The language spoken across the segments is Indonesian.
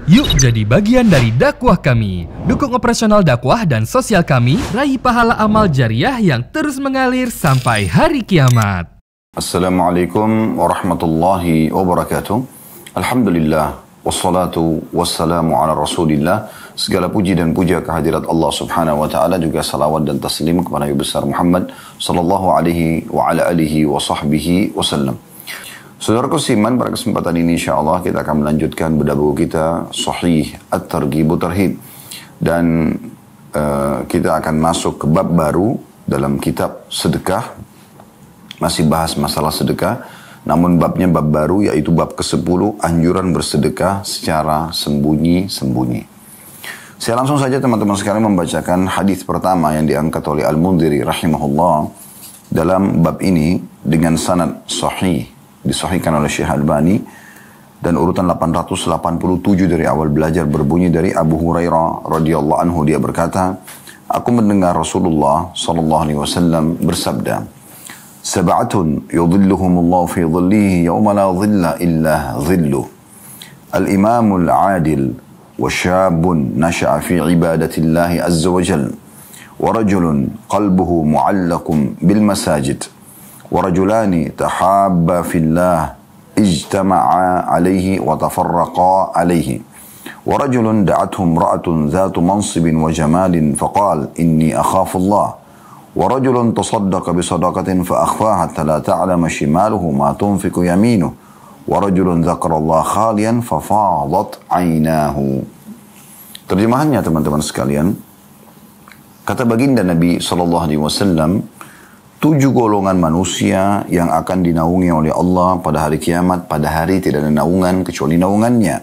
Yuk jadi bagian dari dakwah kami. Dukung operasional dakwah dan sosial kami, raih pahala amal jariah yang terus mengalir sampai hari kiamat. Assalamualaikum warahmatullahi wabarakatuh. Alhamdulillah, wassalatu wassalamu ala rasulillah. Segala puji dan puja kehadirat Allah subhanahu wa ta'ala, juga salawat dan taslim kepada Nabi besar Muhammad sallallahu alaihi wa ala alihi wa sahbihi wasallam. Saudaraku seiman, pada kesempatan ini insyaAllah kita akan melanjutkan bedah buku kita Sahih At-Targhib Tarhib. Dan kita akan masuk ke bab baru dalam kitab sedekah. Masih bahas masalah sedekah, namun babnya bab baru, yaitu bab ke-10, anjuran bersedekah secara sembunyi-sembunyi. Saya langsung saja teman-teman sekalian membacakan hadis pertama yang diangkat oleh Al-Mundhiri rahimahullah dalam bab ini dengan sanad sahih, disahihkan oleh Syekh Albani, dan urutan 887 dari awal belajar berbunyi dari Abu Hurairah radhiyallahu anhu. Dia berkata, aku mendengar Rasulullah sallallahu alaihi wasallam bersabda, sab'atun yudhilluhumullahu fi dhillihi yawma la dhilla illa dhilluh, al-imamul adil wa syabun nasha'a fi ibadatillahi azza wa jal, wa rajulun qalbuhu mu'allaqun bil masajid, ورجلان تحابا في الله اجتمعا عليه وتفرقا عليه، ورجل دعته امرأة ذات منصب وجمال فقال إني أخاف الله، ورجل تصدق بصدقة فأخفاها حتى لا تعلم شماله ما تنفق يمينه، ورجل ذكر الله خاليا ففاضت عيناه. Terjemahannya teman-teman sekalian, kata baginda Nabi SAW, 7 golongan manusia yang akan dinaungi oleh Allah pada hari kiamat. Pada hari tidak ada naungan kecuali naungannya.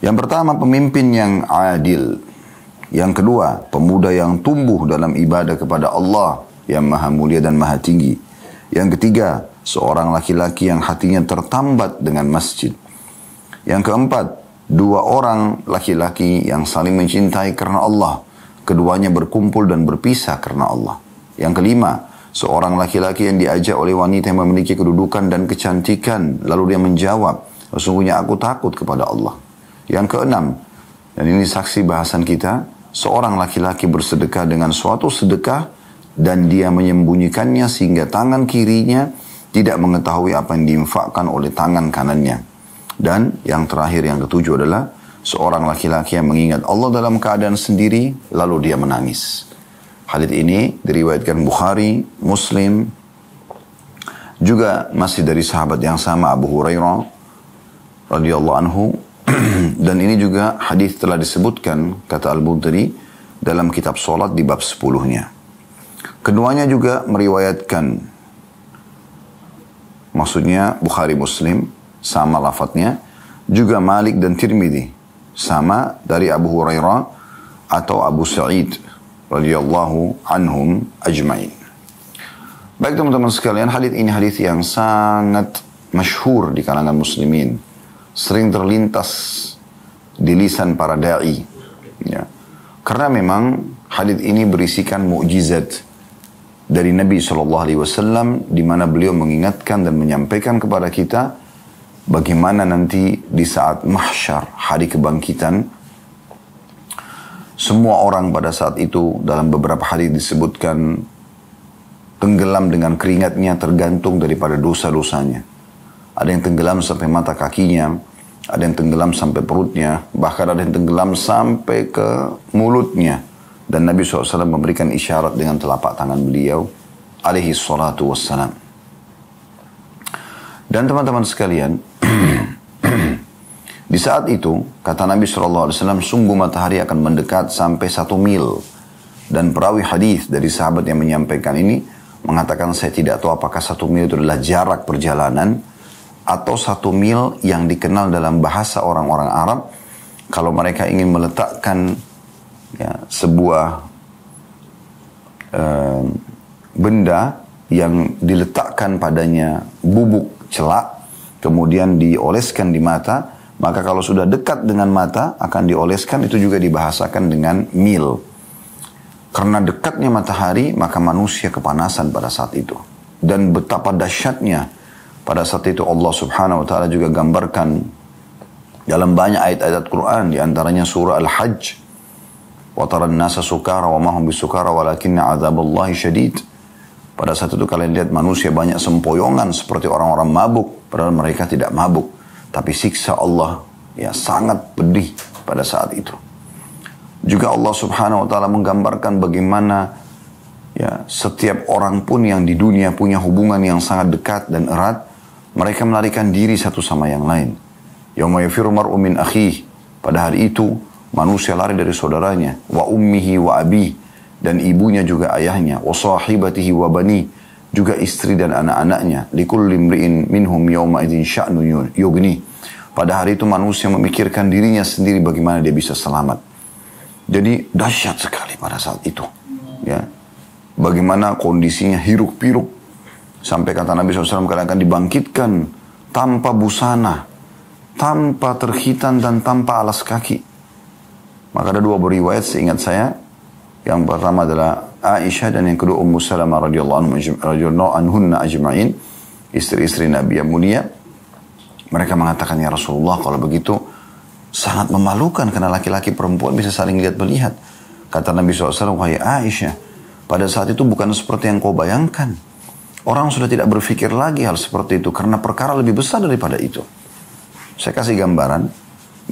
Yang pertama, pemimpin yang adil. Yang kedua, pemuda yang tumbuh dalam ibadah kepada Allah yang maha mulia dan maha tinggi. Yang ketiga, seorang laki-laki yang hatinya tertambat dengan masjid. Yang keempat, 2 orang laki-laki yang saling mencintai karena Allah. Keduanya berkumpul dan berpisah karena Allah. Yang kelima, seorang laki-laki yang diajak oleh wanita yang memiliki kedudukan dan kecantikan, lalu dia menjawab, sesungguhnya aku takut kepada Allah. Yang keenam, dan ini saksi bahasan kita, seorang laki-laki bersedekah dengan suatu sedekah dan dia menyembunyikannya sehingga tangan kirinya tidak mengetahui apa yang diinfakkan oleh tangan kanannya. Dan yang terakhir, yang ketujuh adalah seorang laki-laki yang mengingat Allah dalam keadaan sendiri lalu dia menangis. Hadits ini diriwayatkan Bukhari, Muslim, juga masih dari sahabat yang sama, Abu Hurairah radhiyallahu anhu. Dan ini juga hadis telah disebutkan, kata Al-Mundhiri, dalam kitab salat di bab 10-nya. Keduanya juga meriwayatkan, maksudnya Bukhari, Muslim, sama lafadznya, juga Malik dan Tirmidzi, sama dari Abu Hurairah atau Abu Sa'id radhiyallahu anhum ajma'in. Baik teman-teman sekalian, hadis ini hadis yang sangat masyhur di kalangan muslimin, sering terlintas di lisan para dai, ya. Karena memang hadis ini berisikan mukjizat dari Nabi SAW, di mana beliau mengingatkan dan menyampaikan kepada kita bagaimana nanti di saat mahsyar, hari kebangkitan, semua orang pada saat itu, dalam beberapa hadis disebutkan, tenggelam dengan keringatnya tergantung daripada dosa-dosanya. Ada yang tenggelam sampai mata kakinya, ada yang tenggelam sampai perutnya, bahkan ada yang tenggelam sampai ke mulutnya. Dan Nabi SAW memberikan isyarat dengan telapak tangan beliau, alaihi salatu wassalam. Dan teman-teman sekalian, di saat itu, kata Nabi SAW, sungguh matahari akan mendekat sampai 1 mil. Dan perawi hadis dari sahabat yang menyampaikan ini mengatakan, saya tidak tahu apakah 1 mil itu adalah jarak perjalanan atau 1 mil yang dikenal dalam bahasa orang-orang Arab. Kalau mereka ingin meletakkan sebuah benda yang diletakkan padanya bubuk celak, kemudian dioleskan di mata, maka kalau sudah dekat dengan mata akan dioleskan, itu juga dibahasakan dengan mil. Karena dekatnya matahari, maka manusia kepanasan pada saat itu. Dan betapa dahsyatnya pada saat itu Allah subhanahu wa ta'ala juga gambarkan Dalam banyak ayat-ayat Quran, diantaranya surah Al-Hajj, وَتَرَى النَّاسَ سُكَارَ وَمَا هُمْ بِسُكَارَ وَلَكِنَّ عَذَابَ اللَّهِ شَدِيدٌ. Pada saat itu kalian lihat manusia banyak sempoyongan seperti orang-orang mabuk, padahal mereka tidak mabuk. Tapi siksa Allah ya sangat pedih pada saat itu. Juga Allah Subhanahu wa taala menggambarkan bagaimana ya setiap orang pun yang di dunia punya hubungan yang sangat dekat dan erat, mereka melarikan diri satu sama yang lain. Yauma yafirru mar'u min akhihi. Pada hari itu manusia lari dari saudaranya, wa ummihi wa abi, dan ibunya juga ayahnya, wa sahibatihi wa bani, juga istri dan anak-anaknya. Likulli imri'in minhum yawma idzin sya'nun yughni. Pada hari itu manusia memikirkan dirinya sendiri bagaimana dia bisa selamat. Jadi dahsyat sekali pada saat itu. Ya. Bagaimana kondisinya hiruk pikuk. Sampai kata Nabi SAW kalian akan dibangkitkan tanpa busana, tanpa terkhitan dan tanpa alas kaki. Maka ada dua riwayat seingat saya. Yang pertama adalah Aisyah dan yang kedua Ummu Salamah radhiyallahu anhunna ajma'in, istri-istri Nabi yang mulia. Mereka mengatakan, ya Rasulullah, kalau begitu sangat memalukan karena laki-laki perempuan bisa saling lihat-melihat. Kata Nabi SAW, wahai Aisyah, pada saat itu bukan seperti yang kau bayangkan. Orang sudah tidak berpikir lagi hal seperti itu karena perkara lebih besar daripada itu. Saya kasih gambaran,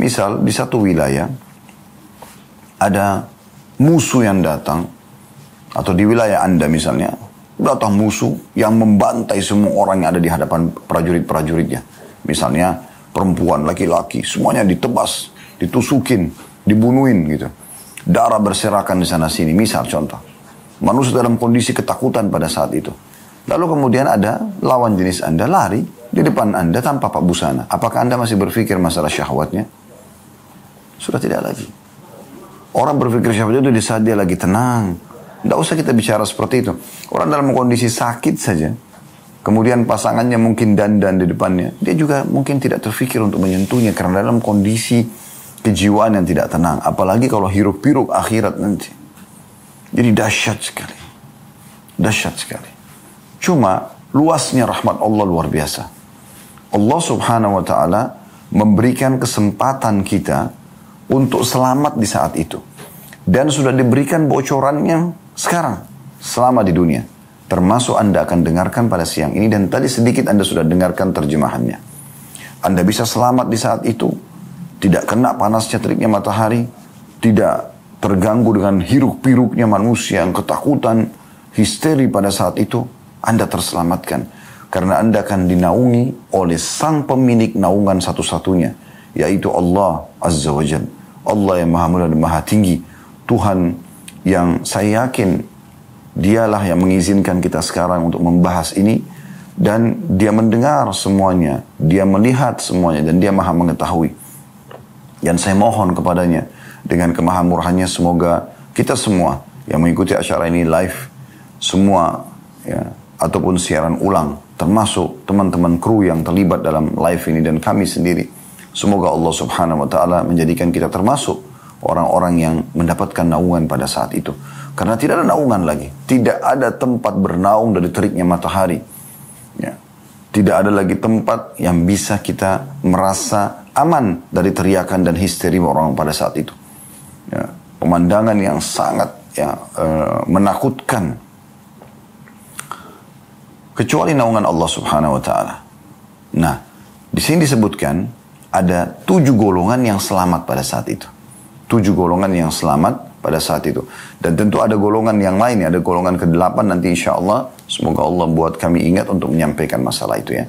misal di satu wilayah ada musuh yang datang, atau di wilayah Anda misalnya, datang musuh yang membantai semua orang yang ada di hadapan prajurit-prajuritnya. Misalnya perempuan, laki-laki, semuanya ditebas, ditusukin, dibunuhin gitu. Darah berserakan di sana sini, misal contoh. Manusia dalam kondisi ketakutan pada saat itu. Lalu kemudian ada lawan jenis Anda lari di depan Anda tanpa pak busana. Apakah Anda masih berpikir masalah syahwatnya? Sudah tidak lagi. Orang berpikir syahwat itu di saat dia lagi tenang. Tidak usah kita bicara seperti itu. Orang dalam kondisi sakit saja, kemudian pasangannya mungkin dandan di depannya, dia juga mungkin tidak terfikir untuk menyentuhnya karena dalam kondisi kejiwaan yang tidak tenang. Apalagi kalau hiruk-pikuk akhirat nanti. Jadi dahsyat sekali. Dahsyat sekali. Cuma luasnya rahmat Allah luar biasa. Allah Subhanahu wa taala memberikan kesempatan kita untuk selamat di saat itu. Dan sudah diberikan bocorannya sekarang, selama di dunia. Termasuk Anda akan dengarkan pada siang ini, dan tadi sedikit Anda sudah dengarkan terjemahannya. Anda bisa selamat di saat itu, tidak kena panasnya teriknya matahari, tidak terganggu dengan hiruk-pikuknya manusia yang ketakutan, histeri pada saat itu. Anda terselamatkan. Karena Anda akan dinaungi oleh sang pemilik naungan satu-satunya, yaitu Allah Azza wa Jalla. Allah yang maha mulia dan maha tinggi. Tuhan yang saya yakin dialah yang mengizinkan kita sekarang untuk membahas ini. Dan dia mendengar semuanya. Dia melihat semuanya. Dan dia maha mengetahui. Dan saya mohon kepadanya dengan kemahamurahannya, semoga kita semua yang mengikuti acara ini live, semua ya, ataupun siaran ulang, termasuk teman-teman kru yang terlibat dalam live ini dan kami sendiri, semoga Allah Subhanahu wa taala menjadikan kita termasuk orang-orang yang mendapatkan naungan pada saat itu. Karena tidak ada naungan lagi, tidak ada tempat bernaung dari teriknya matahari. Ya. Tidak ada lagi tempat yang bisa kita merasa aman dari teriakan dan histeri orang pada saat itu. Ya. Pemandangan yang sangat menakutkan. Kecuali naungan Allah Subhanahu wa taala. Nah, di sini disebutkan ada 7 golongan yang selamat pada saat itu. 7 golongan yang selamat pada saat itu. Dan tentu ada golongan yang lain, ada golongan ke-8 nanti insya Allah. Semoga Allah buat kami ingat untuk menyampaikan masalah itu ya.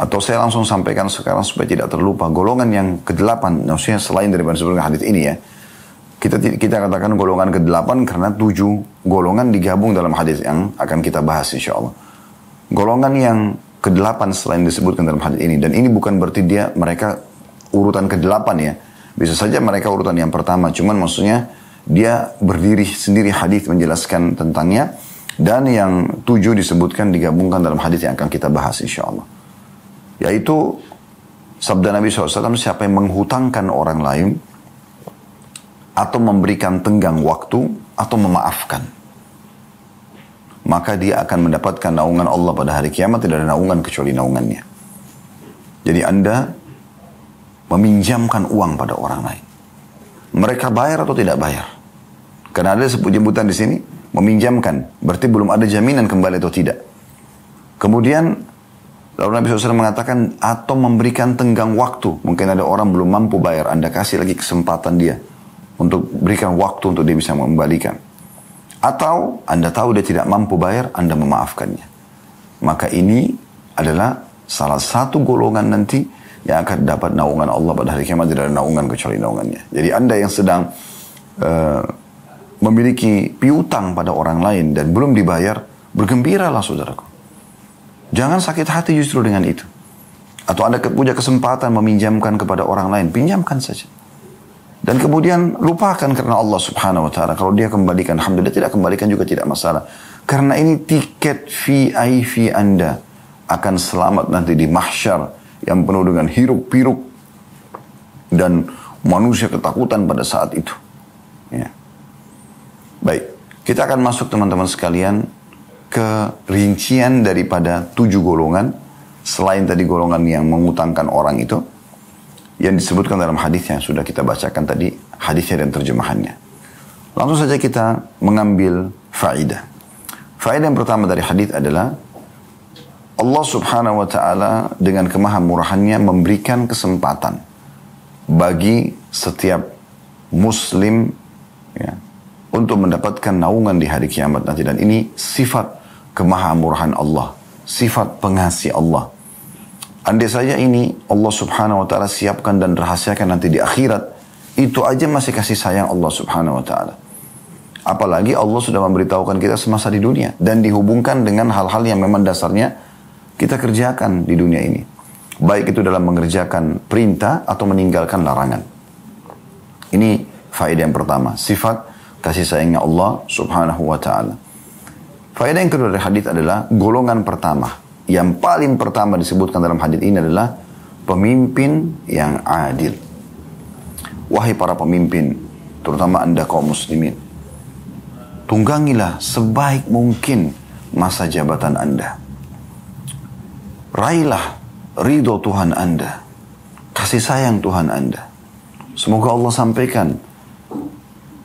Atau saya langsung sampaikan sekarang supaya tidak terlupa. Golongan yang ke-8, maksudnya selain daripada sebelumnya hadits ini ya. Kita katakan golongan ke-8 karena 7 golongan digabung dalam hadis yang akan kita bahas insya Allah. Golongan yang ke-8 selain disebutkan dalam hadis ini. Dan ini bukan berarti mereka urutan ke-8 ya. Bisa saja mereka urutan yang pertama. Cuman maksudnya dia berdiri sendiri hadis menjelaskan tentangnya. Dan yang 7 disebutkan digabungkan dalam hadis yang akan kita bahas insya Allah. Yaitu sabda Nabi SAW, siapa yang menghutangkan orang lain atau memberikan tenggang waktu atau memaafkan, maka dia akan mendapatkan naungan Allah pada hari kiamat. Tidak ada naungan kecuali naungannya. Jadi Anda meminjamkan uang pada orang lain. Mereka bayar atau tidak bayar? Karena ada sebutan di sini, meminjamkan. Berarti belum ada jaminan kembali atau tidak. Kemudian, lalu Nabi SAW mengatakan, atau memberikan tenggang waktu. Mungkin ada orang belum mampu bayar, Anda kasih lagi kesempatan dia untuk berikan waktu untuk dia bisa mengembalikan. Atau Anda tahu dia tidak mampu bayar, Anda memaafkannya. Maka ini adalah salah satu golongan nanti yang akan dapat naungan Allah pada hari kiamat. Tidak ada naungan kecuali naungannya. Jadi Anda yang sedang memiliki piutang pada orang lain dan belum dibayar, bergembiralah saudaraku. Jangan sakit hati justru dengan itu. Atau Anda punya kesempatan meminjamkan kepada orang lain, pinjamkan saja. Dan kemudian lupakan karena Allah subhanahu wa ta'ala. Kalau dia kembalikan, alhamdulillah, tidak kembalikan juga tidak masalah. Karena ini tiket VIP Anda akan selamat nanti di mahsyar yang penuh dengan hiruk-pikuk dan manusia ketakutan pada saat itu. Ya. Baik, kita akan masuk teman-teman sekalian ke rincian daripada 7 golongan selain tadi golongan yang mengutangkan orang itu yang disebutkan dalam hadis yang sudah kita bacakan tadi, hadisnya dan terjemahannya. Langsung saja kita mengambil faedah. Faedah yang pertama dari hadis adalah Allah subhanahu wa ta'ala dengan kemahamurahannya memberikan kesempatan bagi setiap muslim ya, untuk mendapatkan naungan di hari kiamat nanti. Dan ini sifat kemahamurahan Allah, sifat pengasih Allah. Andai saja ini Allah subhanahu wa ta'ala siapkan dan rahasiakan nanti di akhirat, itu aja masih kasih sayang Allah subhanahu wa ta'ala. Apalagi Allah sudah memberitahukan kita semasa di dunia dan dihubungkan dengan hal-hal yang memang dasarnya kita kerjakan di dunia ini. Baik itu dalam mengerjakan perintah atau meninggalkan larangan. Ini faedah yang pertama, sifat kasih sayangnya Allah subhanahu wa ta'ala. Faedah yang kedua dari hadis adalah golongan pertama. Yang paling pertama disebutkan dalam hadis ini adalah pemimpin yang adil. Wahai para pemimpin, terutama Anda kaum muslimin, tunggangilah sebaik mungkin masa jabatan Anda. Raihlah ridho Tuhan Anda, kasih sayang Tuhan Anda. Semoga Allah sampaikan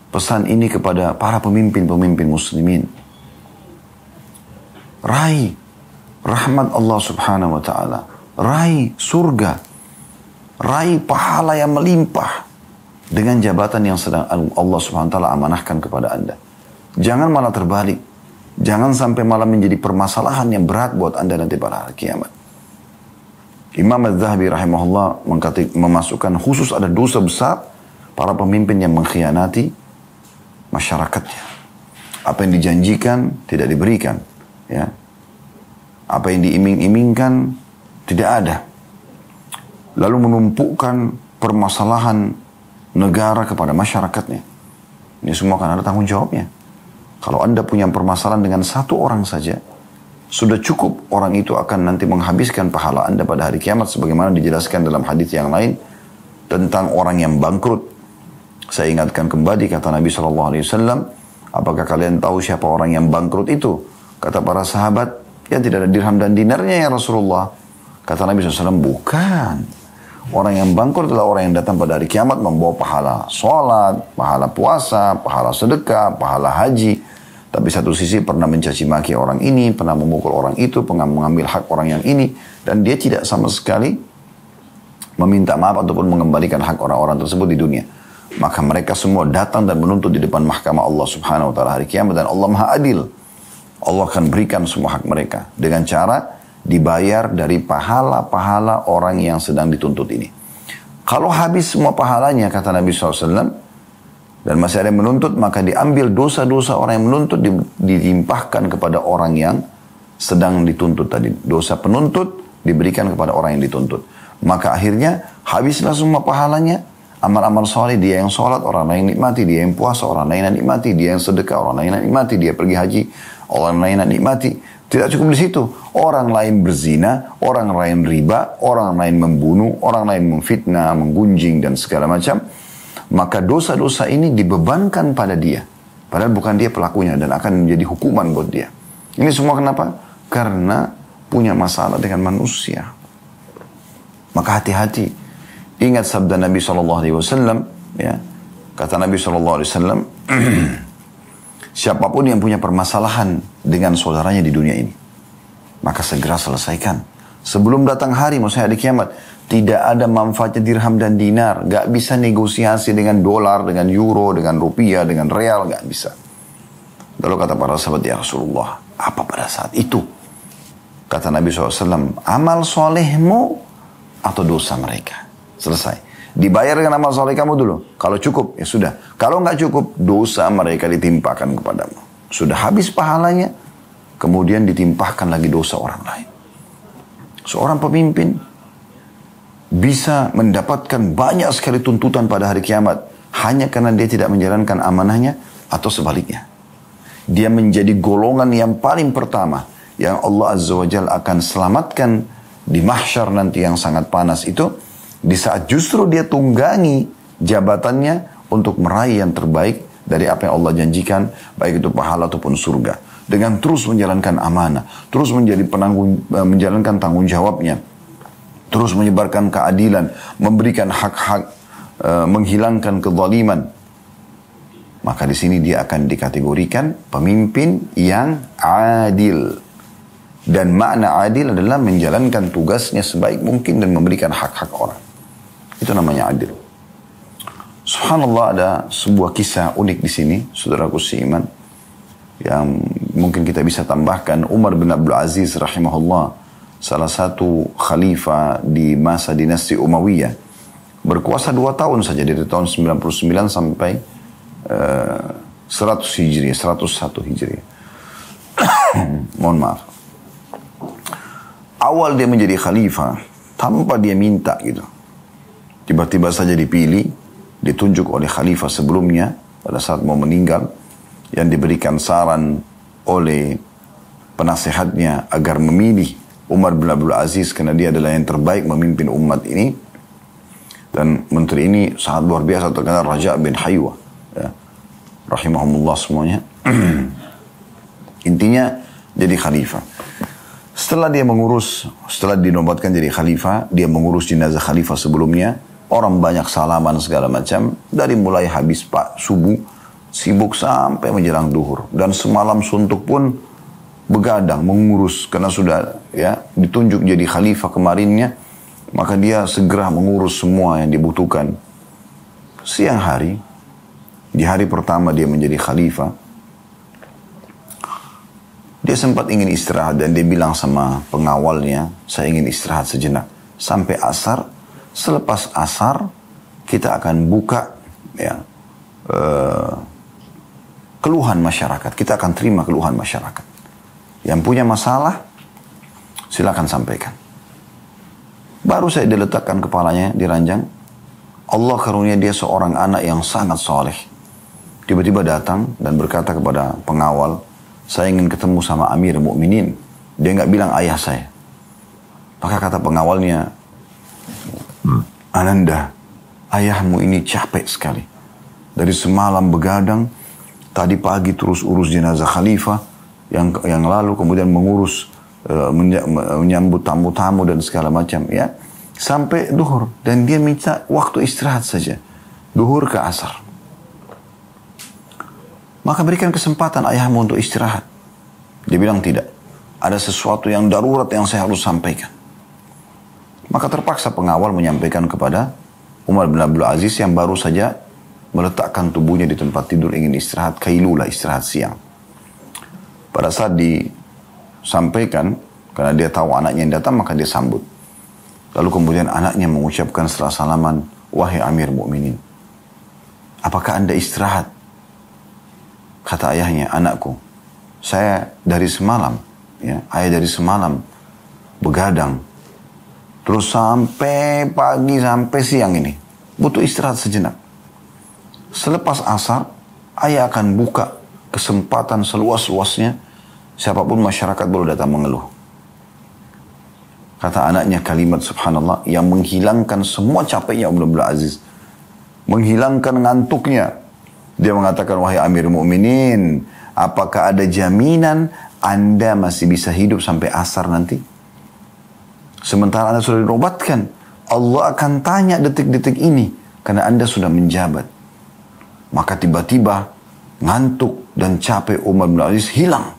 pesan ini kepada para pemimpin-pemimpin muslimin. Raih rahmat Allah subhanahu wa ta'ala, raih surga, raih pahala yang melimpah dengan jabatan yang sedang Allah subhanahu wa ta'ala amanahkan kepada Anda. Jangan malah terbalik. Jangan sampai malah menjadi permasalahan yang berat buat Anda nanti pada hari kiamat. Imam Az-Zahabi rahimahullah memasukkan khusus ada dosa besar para pemimpin yang mengkhianati masyarakatnya. Apa yang dijanjikan tidak diberikan, ya. Apa yang diiming-imingkan tidak ada. Lalu menumpukkan permasalahan negara kepada masyarakatnya. Ini semua akan ada tanggung jawabnya. Kalau Anda punya permasalahan dengan satu orang saja, sudah cukup orang itu akan nanti menghabiskan pahala Anda pada hari kiamat. Sebagaimana dijelaskan dalam hadis yang lain tentang orang yang bangkrut. Saya ingatkan kembali kata Nabi SAW, apakah kalian tahu siapa orang yang bangkrut itu? Kata para sahabat, ya tidak ada dirham dan dinarnya ya Rasulullah. Kata Nabi SAW, bukan. Orang yang bangkrut adalah orang yang datang pada hari kiamat membawa pahala sholat, pahala puasa, pahala sedekah, pahala haji. Tapi satu sisi pernah mencaci maki orang ini, pernah memukul orang itu, pernah mengambil hak orang yang ini. Dan dia tidak sama sekali meminta maaf ataupun mengembalikan hak orang-orang tersebut di dunia. Maka mereka semua datang dan menuntut di depan mahkamah Allah subhanahu wa ta'ala hari kiamat. Dan Allah maha adil. Allah akan berikan semua hak mereka dengan cara dibayar dari pahala-pahala orang yang sedang dituntut ini. Kalau habis semua pahalanya, kata Nabi SAW, dan masih ada yang menuntut, maka diambil dosa-dosa orang yang menuntut, dilimpahkan kepada orang yang sedang dituntut tadi. Dosa penuntut diberikan kepada orang yang dituntut. Maka akhirnya habislah semua pahalanya, amal-amal soleh, dia yang sholat, orang lain nikmati, dia yang puasa, orang lain nikmati, dia yang sedekah, orang lain nikmati, dia pergi haji, orang lain nikmati. Tidak cukup di situ. Orang lain berzina, orang lain riba, orang lain membunuh, orang lain memfitnah, menggunjing dan segala macam. Maka dosa-dosa ini dibebankan pada dia. Padahal bukan dia pelakunya dan akan menjadi hukuman buat dia. Ini semua kenapa? Karena punya masalah dengan manusia. Maka hati-hati. Ingat sabda Nabi SAW, ya. Kata Nabi SAW, siapapun yang punya permasalahan dengan saudaranya di dunia ini, maka segera selesaikan. Sebelum datang hari, maksudnya hari kiamat, tidak ada manfaatnya dirham dan dinar. Gak bisa negosiasi dengan dolar, dengan euro, dengan rupiah, dengan real, gak bisa. Lalu kata para sahabat, ya Rasulullah, apa pada saat itu? Kata Nabi SAW, amal solehmu atau dosa mereka. Selesai. Dibayar dengan amal soleh kamu dulu. Kalau cukup, ya sudah. Kalau nggak cukup, dosa mereka ditimpakan kepadamu. Sudah habis pahalanya, kemudian ditimpahkan lagi dosa orang lain. Seorang pemimpin bisa mendapatkan banyak sekali tuntutan pada hari kiamat hanya karena dia tidak menjalankan amanahnya, atau sebaliknya. Dia menjadi golongan yang paling pertama yang Allah Azza wa Jalla akan selamatkan di mahsyar nanti yang sangat panas itu, di saat justru dia tunggangi jabatannya untuk meraih yang terbaik dari apa yang Allah janjikan, baik itu pahala ataupun surga. Dengan terus menjalankan amanah, terus menjalankan tanggung jawabnya, terus menyebarkan keadilan, memberikan hak-hak, menghilangkan kezaliman. Maka di sini dia akan dikategorikan pemimpin yang adil. Dan makna adil adalah menjalankan tugasnya sebaik mungkin dan memberikan hak-hak orang. Itu namanya adil. Subhanallah, ada sebuah kisah unik di sini, saudaraku seiman, yang mungkin kita bisa tambahkan. Umar bin Abdul Aziz rahimahullah, salah satu khalifah di masa dinasti Umayyah, berkuasa 2 tahun saja, dari tahun 99 sampai 100 Hijriah, 101 Hijriah. Mohon maaf. Awal dia menjadi khalifah tanpa dia minta gitu. Tiba-tiba saja dipilih, ditunjuk oleh khalifah sebelumnya pada saat mau meninggal, yang diberikan saran oleh penasehatnya agar memilih Umar bin Abdul Aziz karena dia adalah yang terbaik memimpin umat ini. Dan menteri ini sangat luar biasa, terkenal Raja bin Haywa, ya. Rahimahumullah semuanya. Intinya jadi khalifah. Setelah dinobatkan jadi khalifah, dia mengurus jenazah khalifah sebelumnya. Orang banyak salaman segala macam. Dari mulai habis subuh, sibuk sampai menjelang duhur. Dan semalam suntuk pun begadang mengurus. Karena sudah ya ditunjuk jadi khalifah kemarinnya. Maka dia segera mengurus semua yang dibutuhkan. Siang hari, di hari pertama dia menjadi khalifah, dia sempat ingin istirahat dan dia bilang sama pengawalnya, saya ingin istirahat sejenak. Sampai asar, selepas asar kita akan buka ya, keluhan masyarakat. Kita akan terima keluhan masyarakat. Yang punya masalah, silakan sampaikan. Baru saya diletakkan kepalanya di ranjang, Allah karunia dia seorang anak yang sangat soleh. Tiba-tiba datang dan berkata kepada pengawal, saya ingin ketemu sama Amir Mukminin. Dia nggak bilang ayah saya. Maka kata pengawalnya, Ananda, ayahmu ini capek sekali. Dari semalam begadang, tadi pagi terus urus jenazah khalifah, yang lalu kemudian mengurus, menyambut tamu-tamu dan segala macam, ya, sampai duhur. Dan dia minta waktu istirahat saja, duhur ke asar. Maka berikan kesempatan ayahmu untuk istirahat. Dia bilang tidak. Ada sesuatu yang darurat yang saya harus sampaikan. Maka terpaksa pengawal menyampaikan kepada Umar bin Abdul Aziz yang baru saja meletakkan tubuhnya di tempat tidur ingin istirahat, kailulah, istirahat siang. Pada saat disampaikan, karena dia tahu anaknya yang datang, maka dia sambut. Lalu kemudian anaknya mengucapkan setelah salaman, wahai Amir Mukminin, apakah Anda istirahat? Kata ayahnya, anakku, saya dari semalam, ya, ayah dari semalam begadang, terus sampai pagi, sampai siang ini, butuh istirahat sejenak. Selepas asar, ayah akan buka kesempatan seluas-luasnya, siapapun masyarakat boleh datang mengeluh. Kata anaknya kalimat subhanallah yang menghilangkan semua capeknya Umar bin Aziz, menghilangkan ngantuknya. Dia mengatakan, wahai Amir Mukminin, apakah ada jaminan Anda masih bisa hidup sampai asar nanti? Sementara Anda sudah dinobatkan Allah akan tanya detik-detik ini karena Anda sudah menjabat. Maka tiba-tiba ngantuk dan capek Umar bin Aziz hilang.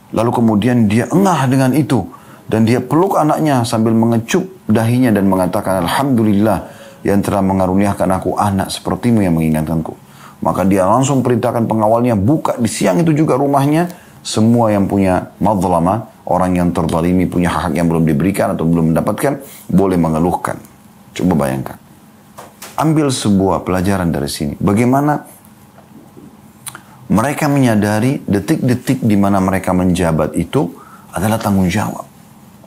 Lalu kemudian dia engah dengan itu. Dan dia peluk anaknya sambil mengecup dahinya dan mengatakan, Alhamdulillah yang telah mengaruniakan aku anak sepertimu yang mengingatkanku. Maka dia langsung perintahkan pengawalnya, buka di siang itu juga rumahnya. Semua yang punya mazlama, orang yang terzalimi, punya hak yang belum diberikan atau belum mendapatkan, boleh mengeluhkan. Coba bayangkan. Ambil sebuah pelajaran dari sini. Bagaimana mereka menyadari detik-detik di mana mereka menjabat itu adalah tanggung jawab.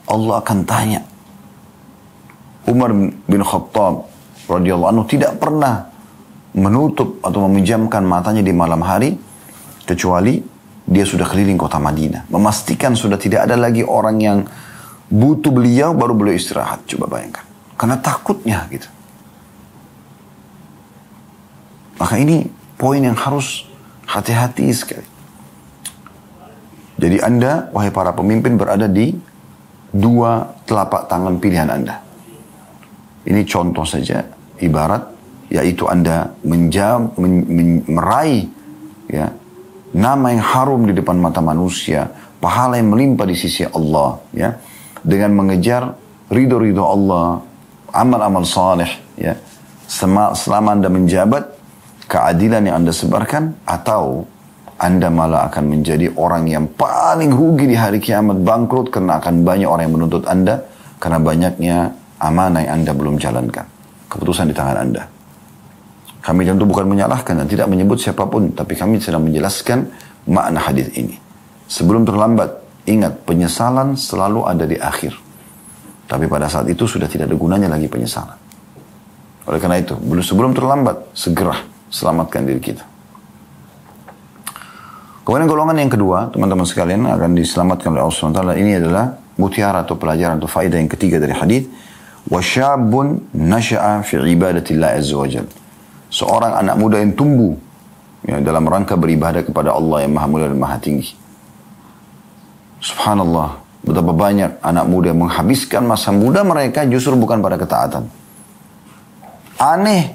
Allah akan tanya. Umar bin Khattab radhiyallahu anhu tidak pernah menutup atau memejamkan matanya di malam hari kecuali dia sudah keliling kota Madinah, memastikan sudah tidak ada lagi orang yang butuh beliau, baru beliau istirahat. Coba bayangkan, karena takutnya gitu. Maka ini poin yang harus hati-hati sekali. Jadi Anda, wahai para pemimpin, berada di dua telapak tangan pilihan Anda. Ini contoh saja, ibarat, yaitu Anda meraih ya, nama yang harum di depan mata manusia, pahala yang melimpah di sisi Allah, ya, dengan mengejar ridho Allah, amal-amal saleh, ya, selama Anda menjabat, keadilan yang Anda sebarkan, atau Anda malah akan menjadi orang yang paling rugi di hari kiamat, bangkrut, karena akan banyak orang yang menuntut Anda, karena banyaknya amanah yang Anda belum jalankan. Keputusan di tangan Anda. Kami tentu bukan menyalahkan dan tidak menyebut siapapun, tapi kami sedang menjelaskan makna hadis ini. Sebelum terlambat, ingat, penyesalan selalu ada di akhir. Tapi pada saat itu sudah tidak ada gunanya lagi penyesalan. Oleh karena itu, sebelum terlambat, segera selamatkan diri kita. Kemudian golongan yang kedua, teman-teman sekalian, akan diselamatkan oleh Allah SWT. Ini adalah mutiara atau pelajaran atau faedah yang ketiga dari hadis. Wasyabun nasha'a fi ibadatillah azza wa jalla. Seorang anak muda yang tumbuh ya, dalam rangka beribadah kepada Allah yang maha mulia dan maha tinggi. Subhanallah, betapa banyak anak muda yang menghabiskan masa muda mereka justru bukan pada ketaatan. Aneh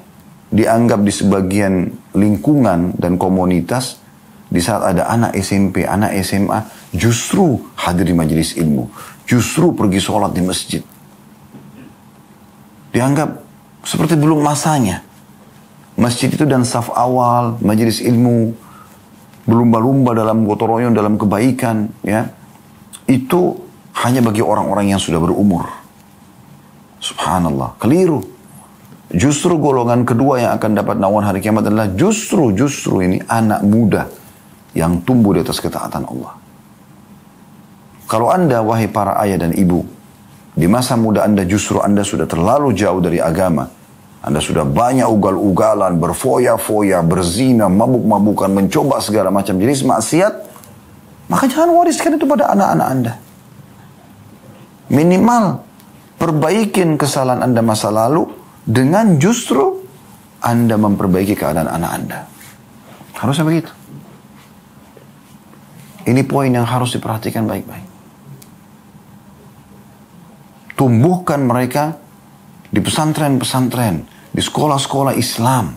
dianggap di sebagian lingkungan dan komunitas, di saat ada anak SMP, anak SMA, justru hadir di majelis ilmu, justru pergi sholat di masjid. Dianggap seperti belum masanya. Masjid itu dan saf awal, majelis ilmu, berlumba-lumba dalam gotong royong, dalam kebaikan, ya, itu hanya bagi orang-orang yang sudah berumur. Subhanallah, keliru. Justru golongan kedua yang akan dapat naungan hari kiamat adalah justru ini anak muda yang tumbuh di atas ketaatan Allah. Kalau Anda, wahai para ayah dan ibu, di masa muda Anda justru Anda sudah terlalu jauh dari agama, Anda sudah banyak ugal-ugalan, berfoya-foya, berzina, mabuk-mabukan, mencoba segala macam jenis maksiat, maka jangan wariskan itu pada anak-anak Anda. Minimal perbaikin kesalahan Anda masa lalu dengan justru Anda memperbaiki keadaan anak Anda. Harusnya begitu. Ini poin yang harus diperhatikan baik-baik. Tumbuhkan mereka di pesantren-pesantren, di sekolah-sekolah Islam.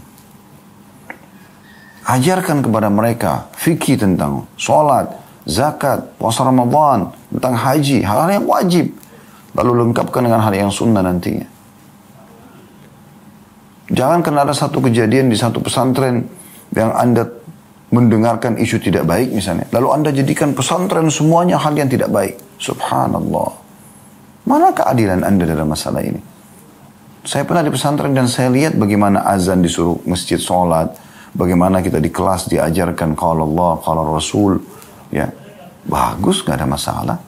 Ajarkan kepada mereka fikih tentang sholat, zakat, puasa Ramadan, tentang haji, hal-hal yang wajib. Lalu lengkapkan dengan hal yang sunnah nantinya. Jangan karena ada satu kejadian di satu pesantren yang Anda mendengarkan isu tidak baik misalnya, lalu Anda jadikan pesantren semuanya hal yang tidak baik. Subhanallah. Mana keadilan Anda dalam masalah ini? Saya pernah di pesantren dan saya lihat bagaimana azan disuruh masjid sholat, bagaimana kita di kelas diajarkan qala Allah, qala Rasul, ya. Bagus, gak ada masalah.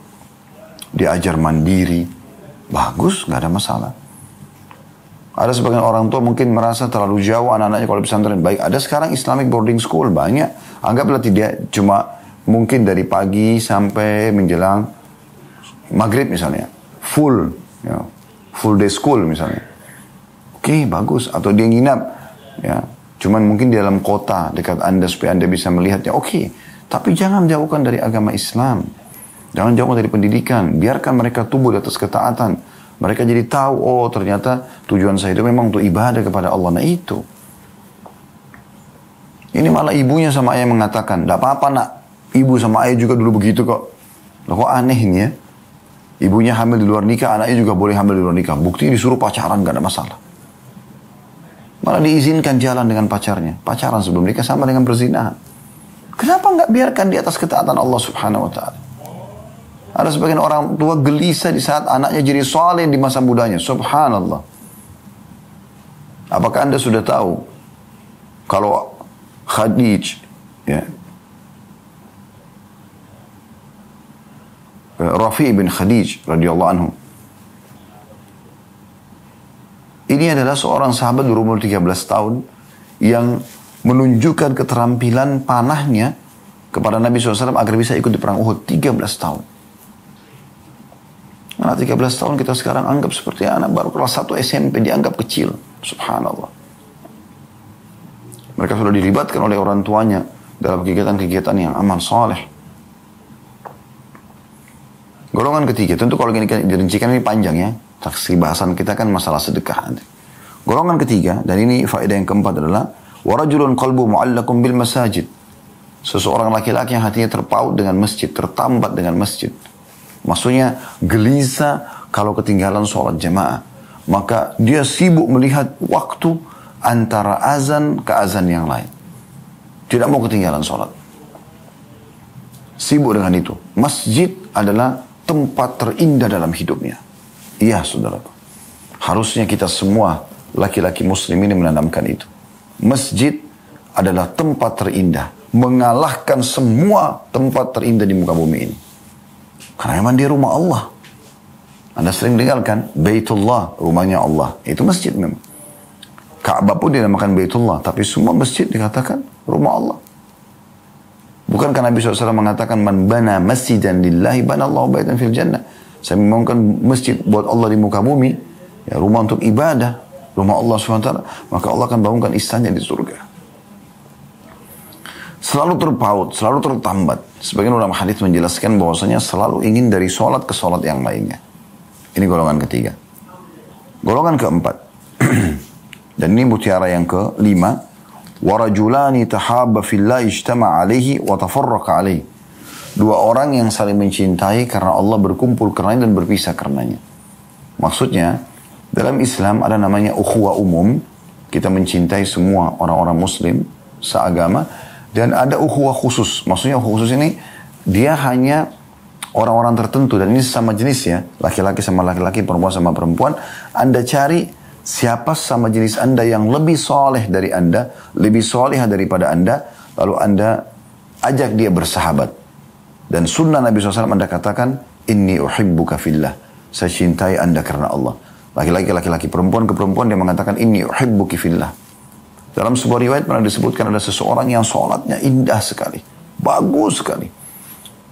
Diajar mandiri, bagus, gak ada masalah. Ada sebagian orang tua mungkin merasa terlalu jauh anak-anaknya kalau di pesantren. Baik, ada sekarang Islamic boarding school, banyak. Anggaplah tidak cuma mungkin dari pagi sampai menjelang maghrib misalnya. Full, ya, full day school misalnya. Oke, bagus. Atau dia nginap, ya. Cuman mungkin di dalam kota dekat Anda supaya Anda bisa melihatnya. Oke, tapi jangan jauhkan dari agama Islam. Jangan jauhkan dari pendidikan. Biarkan mereka tumbuh di atas ketaatan. Mereka jadi tahu, oh ternyata tujuan saya itu memang untuk ibadah kepada Allah. Nah itu. Ini malah ibunya sama ayah mengatakan, tidak apa-apa nak, ibu sama ayah juga dulu begitu kok. Loh, kok aneh ini ya. Ibunya hamil di luar nikah, anaknya juga boleh hamil di luar nikah. Buktinya disuruh pacaran, gak ada masalah. Malah diizinkan jalan dengan pacarnya. Pacaran sebelum nikah sama dengan perzinahan. Kenapa nggak biarkan di atas ketaatan Allah Subhanahu Wa Taala? Ada sebagian orang tua gelisah di saat anaknya jadi saleh di masa mudanya. Subhanallah. Apakah Anda sudah tahu kalau Khadij, ya, Rafi bin Khadij radhiyallahu anhu, ini adalah seorang sahabat berumur 13 tahun yang menunjukkan keterampilan panahnya kepada Nabi SAW agar bisa ikut di perang Uhud. 13 tahun. Anak 13 tahun kita sekarang anggap seperti anak baru kelas 1 SMP, dianggap kecil. Subhanallah. Mereka sudah dilibatkan oleh orang tuanya dalam kegiatan-kegiatan yang amal saleh. Golongan ketiga, tentu kalau ini dirincikan ini panjang ya. Taksi bahasan kita kan masalah sedekah nanti. Golongan ketiga, dan ini faedah yang keempat adalah warajulun qalbu mu'allaqun bil masajid. Seseorang laki-laki yang hatinya terpaut dengan masjid, tertambat dengan masjid. Maksudnya gelisah kalau ketinggalan sholat jamaah. Maka dia sibuk melihat waktu antara azan ke azan yang lain. Tidak mau ketinggalan sholat. Sibuk dengan itu. Masjid adalah tempat terindah dalam hidupnya. Iya saudaraku. Harusnya kita semua laki-laki muslim ini menanamkan itu. Masjid adalah tempat terindah. Mengalahkan semua tempat terindah di muka bumi ini. Karena memang dia rumah Allah. Anda sering dengar kan? Baitullah, rumahnya Allah. Itu masjid memang. Ka'bah pun dinamakan Baitullah. Tapi semua masjid dikatakan rumah Allah. Bukankah Nabi SAW mengatakan, Man bana masjidan lillahi banallahu baitan fil jannah. Saya membangunkan masjid buat Allah di muka bumi. Ya, rumah untuk ibadah. Rumah Allah SWT. Maka Allah akan bangunkan istananya di surga. Selalu terpaut, selalu tertambat. Sebagian ulama hadis menjelaskan bahwasanya selalu ingin dari sholat ke sholat yang lainnya. Ini golongan ketiga. Golongan keempat. Dan ini mutiara yang kelima. Warajulani tahabba fillah ijtama alaihi wa tafarraqa alaihi. Dua orang yang saling mencintai karena Allah berkumpul karenanya dan berpisah karenanya. Maksudnya, dalam Islam ada namanya ukhuwah umum. Kita mencintai semua orang-orang muslim seagama. Dan ada ukhuwah khusus. Maksudnya ukhuwah khusus ini, dia hanya orang-orang tertentu. Dan ini sama jenis ya. Laki-laki sama laki-laki, perempuan sama perempuan. Anda cari siapa sama jenis Anda yang lebih soleh dari Anda. Lebih solehah daripada Anda. Lalu Anda ajak dia bersahabat. Dan sunnah Nabi SAW Anda katakan, Inni uhibbuka fillah. Saya cintai Anda karena Allah. Laki-laki, perempuan ke perempuan dia mengatakan, Inni uhibbuki fillah. Dalam sebuah riwayat pernah disebutkan ada seseorang yang sholatnya indah sekali. Bagus sekali.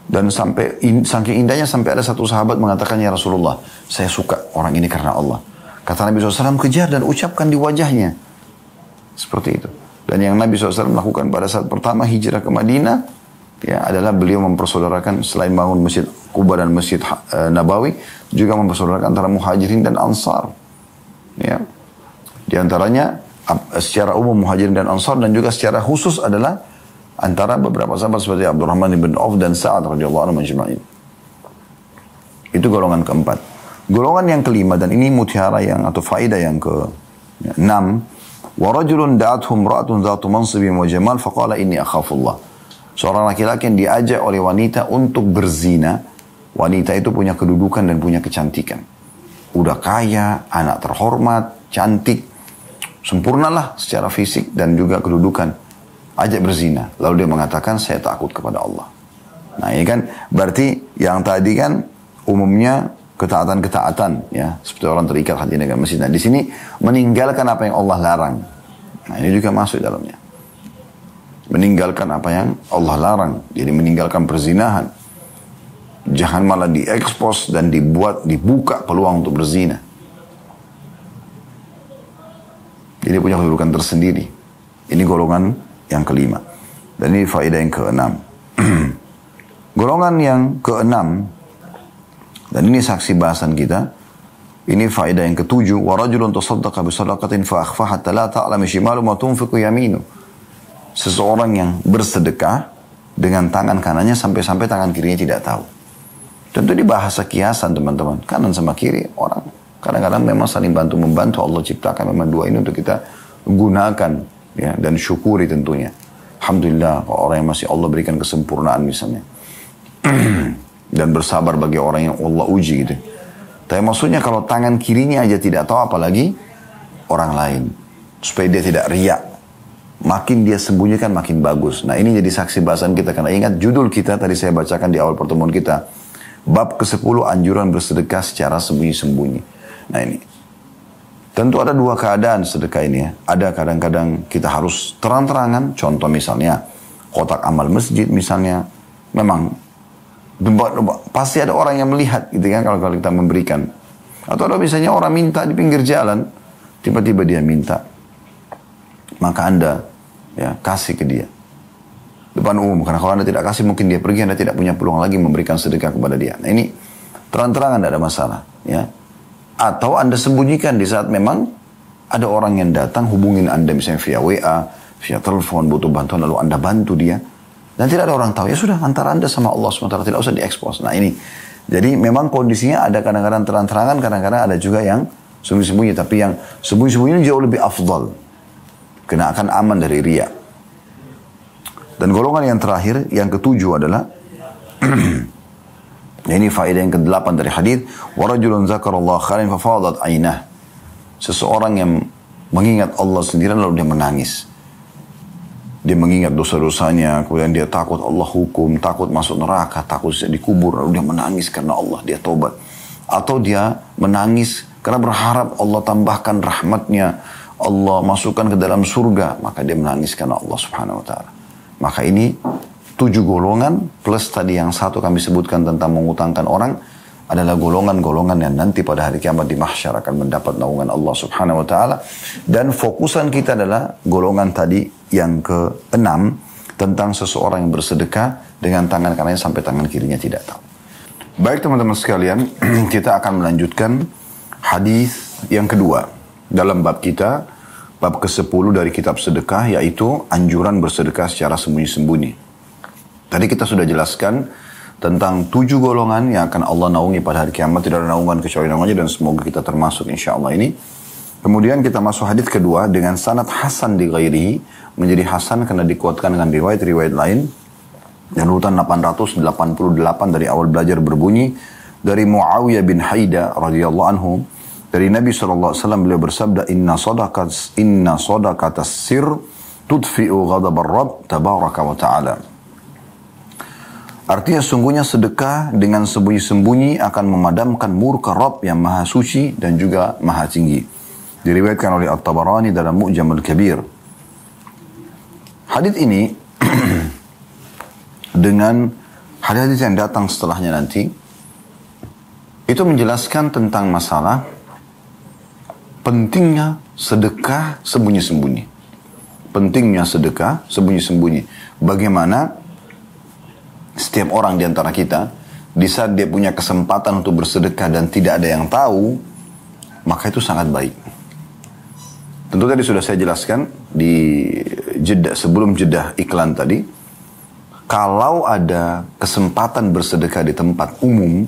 Dan saking indahnya sampai ada satu sahabat mengatakan, Ya Rasulullah, saya suka orang ini karena Allah. Kata Nabi SAW, kejar dan ucapkan di wajahnya. Seperti itu. Dan yang Nabi SAW lakukan pada saat pertama hijrah ke Madinah, ya adalah beliau mempersaudarakan selain bangun Masjid Quba dan Masjid Nabawi, juga mempersaudarakan antara Muhajirin dan Ansar. Ya. Di antaranya secara umum Muhajirin dan Ansar, dan juga secara khusus adalah antara beberapa sahabat seperti Abdurrahman bin Auf dan Sa'ad radhiyallahu anhu majma'in. Itu golongan keempat. Golongan yang kelima, dan ini mutiara yang atau faedah yang ke-6, wa rajulun da'athum ra'atun dhatu mansibin wa jamal faqala inni akhafullah. Seorang laki-laki yang diajak oleh wanita untuk berzina. Wanita itu punya kedudukan dan punya kecantikan. Udah kaya, anak terhormat, cantik, sempurnalah secara fisik dan juga kedudukan. Ajak berzina. Lalu dia mengatakan, saya takut kepada Allah. Nah ini kan berarti yang tadi kan umumnya ketaatan-ketaatan, ya, seperti orang terikat hati dengan masjid. Nah di sini meninggalkan apa yang Allah larang. Nah ini juga masuk dalamnya. Meninggalkan apa yang Allah larang. Jadi meninggalkan perzinahan. Jangan malah diekspos dan dibuka peluang untuk berzina. Jadi punya kedudukan tersendiri. Ini golongan yang kelima. Dan ini faedah yang keenam. Golongan yang keenam, dan ini saksi bahasan kita, Ini faedah yang ketujuh. Wa rajulun tasaddaqa bi sadaqatin fa akhfaha hatta la ta'lamu shimalu ma tunfiqu yaminu. Seseorang yang bersedekah dengan tangan kanannya sampai-sampai tangan kirinya tidak tahu. Tentu ini bahasa kiasan teman-teman. Kanan sama kiri orang. Kadang-kadang memang saling bantu-membantu. Allah ciptakan memang dua ini untuk kita gunakan. Ya, dan syukuri tentunya. Alhamdulillah orang yang masih Allah berikan kesempurnaan misalnya. Dan bersabar bagi orang yang Allah uji gitu. Tapi maksudnya kalau tangan kirinya aja tidak tahu apalagi orang lain. Supaya dia tidak riak. Makin dia sembunyikan makin bagus. Nah ini jadi saksi bahasan kita. Karena ingat judul kita tadi saya bacakan di awal pertemuan kita. Bab ke-10 anjuran bersedekah secara sembunyi-sembunyi. Nah ini. Tentu ada dua keadaan sedekah ini ya. Ada kadang-kadang kita harus terang-terangan. Contoh misalnya kotak amal masjid misalnya. Memang pasti ada orang yang melihat gitu kan kalau kita memberikan. Atau ada misalnya orang minta di pinggir jalan. Tiba-tiba dia minta. Maka Anda ya kasih ke dia. Depan umum. Karena kalau Anda tidak kasih mungkin dia pergi. Anda tidak punya peluang lagi memberikan sedekah kepada dia. Nah ini terang-terangan tidak ada masalah. Ya. Atau Anda sembunyikan di saat memang ada orang yang datang hubungin Anda misalnya via WA, via telepon, butuh bantuan lalu Anda bantu dia. Dan tidak ada orang tahu. Ya sudah antara Anda sama Allah SWT tidak usah diekspos. Nah ini. Jadi memang kondisinya ada kadang-kadang terang-terangan, kadang-kadang ada juga yang sembunyi-sembunyi. Tapi yang sembunyi-sembunyi jauh lebih afdal. Kena akan aman dari riya. Dan golongan yang terakhir, yang ketujuh adalah ini faedah yang ke-8 dari hadis, wa rajulun zakarallahu khairan fa fadat aynah. Seseorang yang mengingat Allah sendirian lalu dia menangis. Dia mengingat dosa-dosanya, kemudian dia takut Allah hukum, takut masuk neraka, takut dikubur, lalu dia menangis karena Allah, dia tobat. Atau dia menangis karena berharap Allah tambahkan rahmatnya, Allah masukkan ke dalam surga, maka dia menangis karena Allah subhanahu wa ta'ala. Maka ini 7 golongan plus tadi yang satu kami sebutkan tentang mengutangkan orang adalah golongan-golongan yang nanti pada hari kiamat di mahsyar akan mendapat naungan Allah subhanahu wa ta'ala. Dan fokusan kita adalah golongan tadi yang ke-6 tentang seseorang yang bersedekah dengan tangan kanannya sampai tangan kirinya tidak tahu. Baik teman-teman sekalian, kita akan melanjutkan hadis yang kedua dalam bab kita, bab ke-10 dari kitab sedekah, yaitu anjuran bersedekah secara sembunyi-sembunyi. Tadi kita sudah jelaskan tentang 7 golongan yang akan Allah naungi pada hari kiamat. Tidak ada naungan kecuali naungannya dan semoga kita termasuk insya Allah ini. Kemudian kita masuk hadis kedua dengan sanad hasan di ghairihi. Menjadi hasan karena dikuatkan dengan riwayat-riwayat lain. Dan urutan 888 dari awal belajar berbunyi. Dari Muawiyah bin Haida radhiyallahu anhu. Dari Nabi SAW beliau bersabda, Inna sadaqatas sir tudfi'u ghadabar Rabb tabaraka wa ta'ala. Artinya sungguhnya sedekah dengan sembunyi-sembunyi akan memadamkan murka Rabb yang maha suci dan juga maha tinggi. Diriwayatkan oleh At-Tabarani dalam Mu'jam al-Kabir. Hadits ini dengan hadits yang datang setelahnya nanti itu menjelaskan tentang masalah pentingnya sedekah sembunyi-sembunyi. Pentingnya sedekah sembunyi-sembunyi. Bagaimana setiap orang di antara kita, di saat dia punya kesempatan untuk bersedekah dan tidak ada yang tahu, maka itu sangat baik. Tentu tadi sudah saya jelaskan di jeda, sebelum jeda iklan tadi, kalau ada kesempatan bersedekah di tempat umum,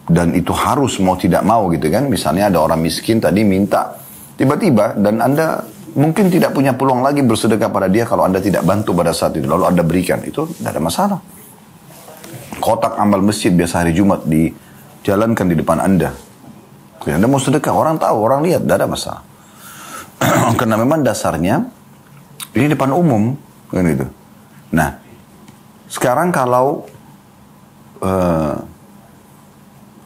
dan itu harus mau tidak mau gitu kan, misalnya ada orang miskin tadi minta, tiba-tiba dan Anda mungkin tidak punya peluang lagi bersedekah pada dia kalau Anda tidak bantu pada saat itu, lalu Anda berikan, itu tidak ada masalah. Kotak amal masjid biasa hari Jumat dijalankan di depan Anda. Anda mau sedekah, orang tahu, orang lihat, tidak ada masalah. Karena memang dasarnya ini depan umum, kan gitu. Nah, sekarang kalau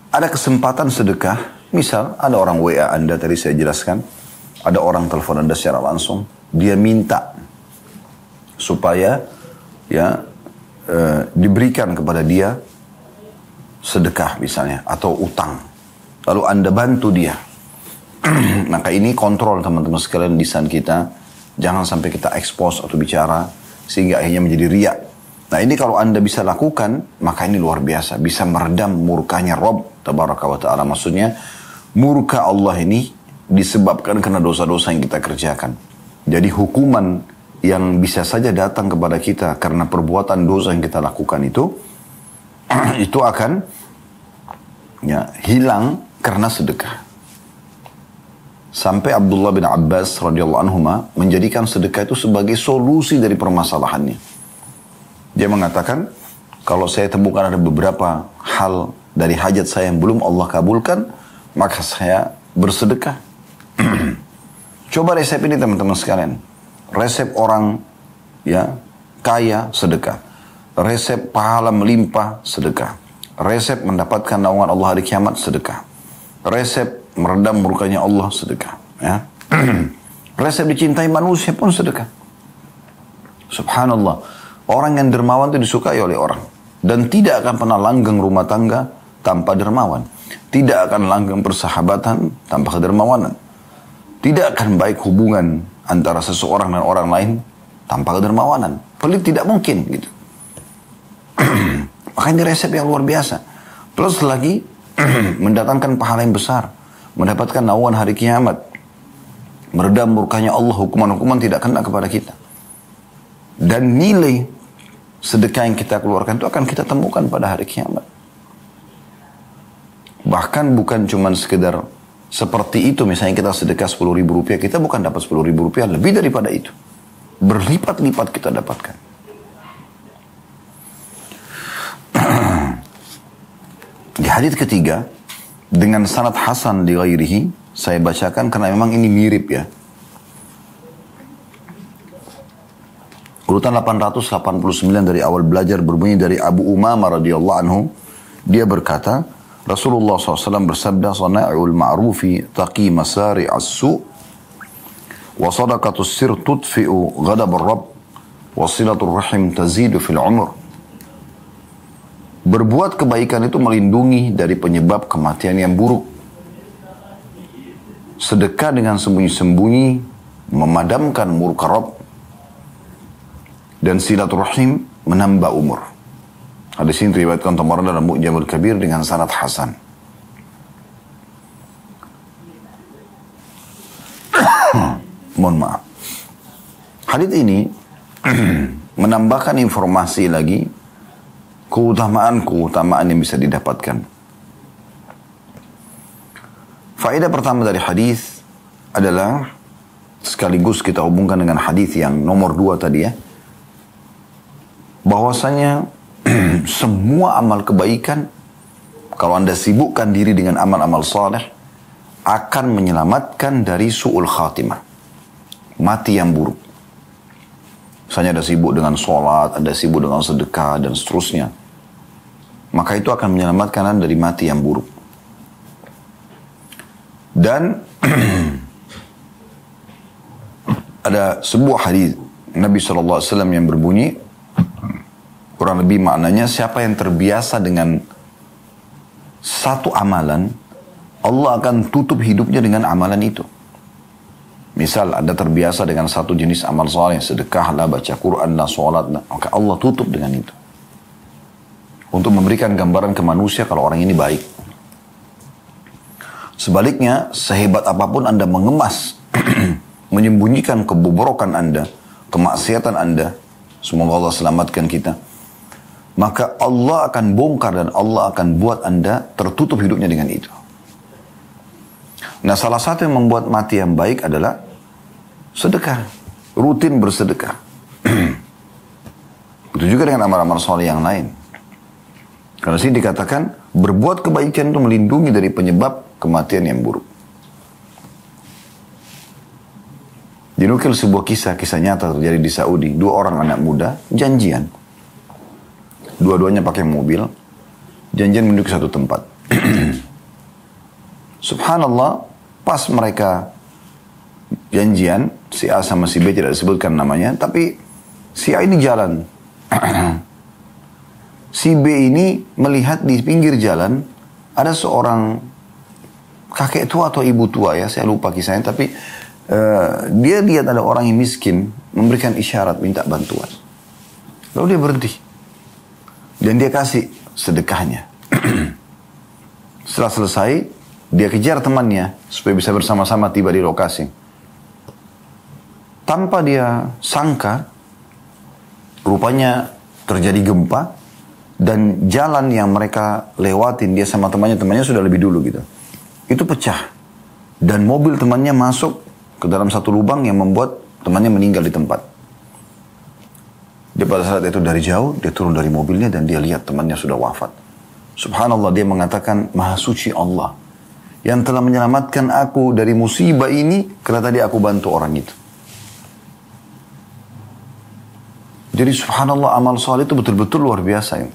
ada kesempatan sedekah, misal ada orang WA Anda tadi saya jelaskan, ada orang telepon Anda secara langsung, dia minta supaya ya diberikan kepada dia sedekah misalnya atau utang, lalu Anda bantu dia. Maka ini kontrol teman-teman sekalian lisan kita, jangan sampai kita expose atau bicara sehingga akhirnya menjadi riya. Nah ini kalau Anda bisa lakukan, maka ini luar biasa, bisa meredam murkanya Rabb tabaraka wa ta'ala. Maksudnya murka Allah ini disebabkan karena dosa-dosa yang kita kerjakan. Jadi hukuman yang bisa saja datang kepada kita karena perbuatan dosa yang kita lakukan itu akan hilang karena sedekah. Sampai Abdullah bin Abbas radhiyallahu anhuma menjadikan sedekah itu sebagai solusi dari permasalahannya. Dia mengatakan, kalau saya temukan ada beberapa hal dari hajat saya yang belum Allah kabulkan, maka saya bersedekah. Coba resep ini teman-teman sekalian. Resep orang kaya, sedekah. Resep pahala melimpah, sedekah. Resep mendapatkan naungan Allah hari kiamat, sedekah. Resep meredam murkanya Allah, sedekah. Ya. Resep dicintai manusia pun sedekah. Subhanallah. Orang yang dermawan itu disukai oleh orang. Dan tidak akan pernah langgeng rumah tangga tanpa dermawan. Tidak akan langgeng persahabatan tanpa kedermawanan. Tidak akan baik hubungan antara seseorang dan orang lain tanpa kedermawanan. Pelit tidak mungkin gitu. Makanya resep yang luar biasa. Plus lagi mendatangkan pahala yang besar. Mendapatkan naungan hari kiamat. Meredam murkanya Allah, hukuman-hukuman tidak kena kepada kita. Dan nilai sedekah yang kita keluarkan itu akan kita temukan pada hari kiamat. Bahkan bukan cuma sekedar seperti itu, misalnya kita sedekah 10.000 rupiah, kita bukan dapat 10.000 rupiah, lebih daripada itu. Berlipat-lipat kita dapatkan. Di hadits ketiga, dengan sanad hasan di ghairihi, saya bacakan karena memang ini mirip ya. Urutan 889 dari awal belajar berbunyi dari Abu Umamah radhiyallahu anhu. Dia berkata, Rasulullah SAW bersabda, "Sana'ul ma'rufi taqi masari as-su' wa sadaqatus sir tudfi'u ghadab ar-rabb wa silatul rahim tazidu fil umur." Berbuat kebaikan itu melindungi dari penyebab kematian yang buruk. Sedekah dengan sembunyi-sembunyi memadamkan murka Rabb, dan silaturahim menambah umur. Hadis ini diriwayatkan Tabarani dalam Mu'jamul Kabir dengan sanad hasan. Mohon maaf. Hadis ini menambahkan informasi lagi keutamaan yang bisa didapatkan. Faedah pertama dari hadis adalah, sekaligus kita hubungkan dengan hadis yang nomor 2 tadi ya, bahwasanya semua amal kebaikan, kalau Anda sibukkan diri dengan amal-amal saleh, akan menyelamatkan dari su'ul khatimah, mati yang buruk. Misalnya Anda sibuk dengan sholat, Anda sibuk dengan sedekah dan seterusnya, maka itu akan menyelamatkan Anda dari mati yang buruk. Dan ada sebuah hadis Nabi SAW yang berbunyi, kurang lebih maknanya, siapa yang terbiasa dengan satu amalan, Allah akan tutup hidupnya dengan amalan itu. Misal Anda terbiasa dengan satu jenis amal saleh, sedekahlah, baca Quran lah, sholat lah, maka Allah tutup dengan itu. Untuk memberikan gambaran ke manusia kalau orang ini baik. Sebaliknya, sehebat apapun Anda mengemas, menyembunyikan kebobrokan Anda, kemaksiatan Anda, semoga Allah selamatkan kita, maka Allah akan bongkar dan Allah akan buat Anda tertutup hidupnya dengan itu. Nah, salah satu yang membuat mati yang baik adalah sedekah. Rutin bersedekah. Itu juga dengan amal-amal soleh yang lain. Karena sini dikatakan, berbuat kebaikan itu melindungi dari penyebab kematian yang buruk. Dinukil sebuah kisah nyata terjadi di Saudi. 2 orang anak muda janjian. Dua-duanya pakai mobil, janjian menuju ke satu tempat. Subhanallah, pas mereka janjian, si A sama si B tidak disebutkan namanya, tapi si A ini jalan. Si B ini melihat di pinggir jalan ada seorang kakek tua atau ibu tua ya, saya lupa kisahnya, tapi dia lihat ada orang yang miskin memberikan isyarat minta bantuan. Lalu dia berhenti. Dan dia kasih sedekahnya. Setelah selesai, Dia kejar temannya supaya bisa bersama-sama tiba di lokasi. Tanpa dia sangka, rupanya terjadi gempa dan jalan yang mereka lewatin dia sama temannya sudah lebih dulu gitu. Itu pecah dan mobil temannya masuk ke dalam satu lubang yang membuat temannya meninggal di tempat. Dia pada saat itu dari jauh, dia turun dari mobilnya dan dia lihat temannya sudah wafat. Subhanallah, dia mengatakan, Maha Suci Allah yang telah menyelamatkan aku dari musibah ini karena tadi aku bantu orang itu. Jadi subhanallah, amal soleh itu betul-betul luar biasa ya.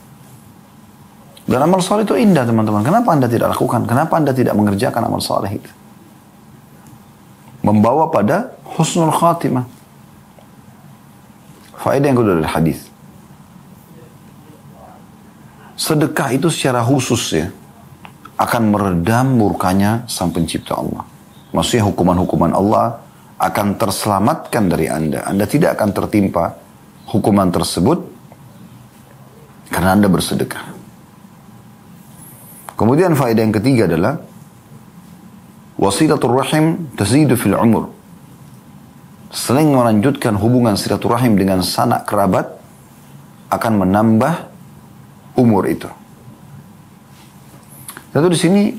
Dan amal soleh itu indah teman-teman. Kenapa Anda tidak lakukan? Kenapa Anda tidak mengerjakan amal soleh itu? Membawa pada husnul khatimah. Faedah yang kedua dari hadis. Sedekah itu secara khusus ya akan meredam murkanya sang pencipta Allah. Maksudnya hukuman-hukuman Allah akan terselamatkan dari Anda. Anda tidak akan tertimpa hukuman tersebut karena Anda bersedekah. Kemudian faedah yang ketiga adalah wasilatul rahim tazidu fil umur. Selain melanjutkan hubungan silaturahim dengan sanak kerabat akan menambah umur itu. Tentu di sini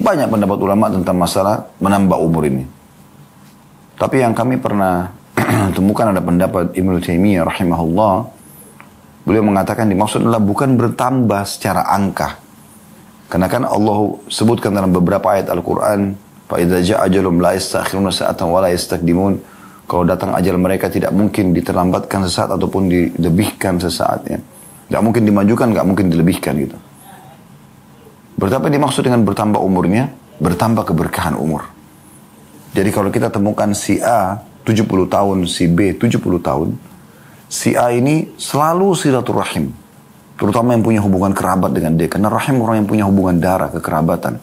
banyak pendapat ulama tentang masalah menambah umur ini. Tapi yang kami pernah temukan ada pendapat Ibnu Taimiyah rahimahullah. Beliau mengatakan dimaksud adalah bukan bertambah secara angka. Karena kan Allah sebutkan dalam beberapa ayat Al-Quran, fa idza jaa ajalum la yastakhiruna sa'atan wa la yastakdimun. Kalau datang ajal mereka tidak mungkin diterlambatkan sesaat ataupun dilebihkan sesaatnya. Tidak mungkin dimajukan, tidak mungkin dilebihkan gitu. Berapa dimaksud dengan bertambah umurnya? Bertambah keberkahan umur. Jadi kalau kita temukan si A 70 tahun, si B 70 tahun, si A ini selalu silaturahim. Terutama yang punya hubungan kerabat dengan dia. Karena rahim orang yang punya hubungan darah, kekerabatan.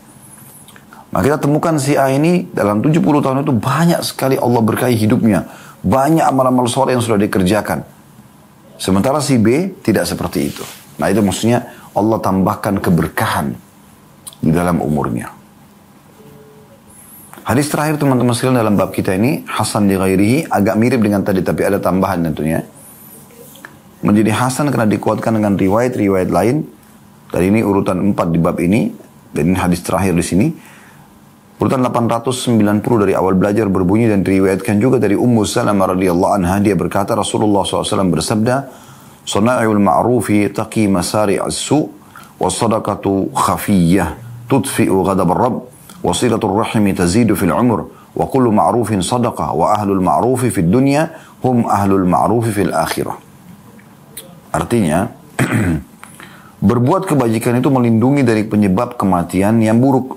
Nah kita temukan si A ini dalam 70 tahun itu banyak sekali Allah berkahi hidupnya. Banyak amal-amal soleh yang sudah dikerjakan. Sementara si B tidak seperti itu. Nah itu maksudnya Allah tambahkan keberkahan di dalam umurnya. Hadis terakhir teman-teman sekalian dalam bab kita ini, Hasan li ghairihi, agak mirip dengan tadi tapi ada tambahan tentunya. Menjadi Hasan karena dikuatkan dengan riwayat-riwayat lain. Dan ini urutan 4 di bab ini. Dan ini hadis terakhir di sini. Urutan 890 dari awal belajar berbunyi dan diriwayatkan juga dari Ummu Salamah radhiyallahu anha. Dia berkata Rasulullah SAW bersabda, "Sana'iul ma'rufi taqi masari'as su' wa sadaqatu khafiyyah tudfi'u ghadab ar-rabb wa silatul rahimi tazidu fil umur wa kullu ma'rufin sadaqah wa ahlul ma'rufi fid dunya hum ahlul ma'rufi fil akhirah." Artinya, berbuat kebajikan itu melindungi dari penyebab kematian yang buruk.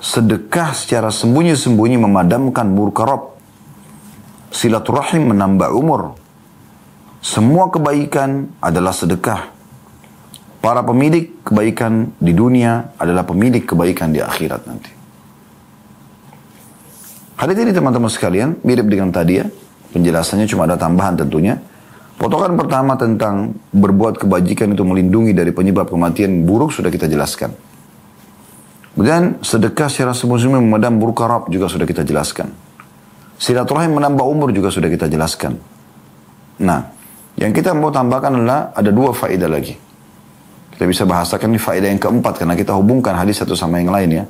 Sedekah secara sembunyi-sembunyi memadamkan murka Rabb. Silaturahim menambah umur. Semua kebaikan adalah sedekah. Para pemilik kebaikan di dunia adalah pemilik kebaikan di akhirat nanti. Hadis ini teman-teman sekalian mirip dengan tadi ya. Penjelasannya cuma ada tambahan tentunya. Potongan pertama tentang berbuat kebajikan itu melindungi dari penyebab kematian buruk sudah kita jelaskan. Kemudian sedekah secara sembunyi-sembunyi memadam murka Rabb juga sudah kita jelaskan. Silaturahim menambah umur juga sudah kita jelaskan. Nah, yang kita mau tambahkan adalah ada 2 faedah lagi. Kita bisa bahasakan ini faedah yang keempat karena kita hubungkan hadis satu sama yang lain ya.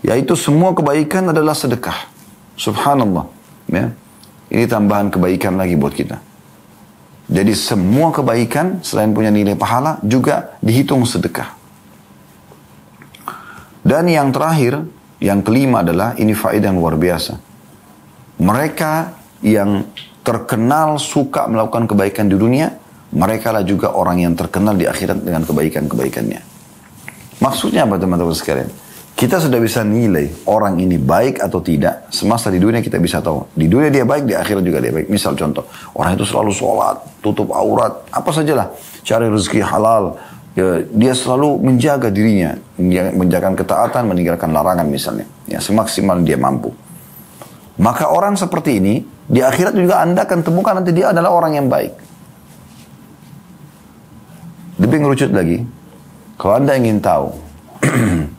Yaitu semua kebaikan adalah sedekah. Subhanallah. Ya. Ini tambahan kebaikan lagi buat kita. Jadi semua kebaikan selain punya nilai pahala juga dihitung sedekah. Dan yang terakhir, yang kelima adalah ini faedah yang luar biasa. Mereka yang terkenal suka melakukan kebaikan di dunia, mereka lah juga orang yang terkenal di akhirat dengan kebaikan-kebaikannya. Maksudnya apa teman-teman sekalian? Kita sudah bisa nilai orang ini baik atau tidak. Semasa di dunia kita bisa tahu. Di dunia dia baik, di akhirat juga dia baik. Misal contoh, orang itu selalu sholat, tutup aurat, apa sajalah. Cari rezeki halal. Ya, dia selalu menjaga dirinya, menjaga ketaatan, meninggalkan larangan misalnya. Ya, semaksimal dia mampu. Maka orang seperti ini, di akhirat juga Anda akan temukan nanti dia adalah orang yang baik. Lebih ngerucut lagi, kalau Anda ingin tahu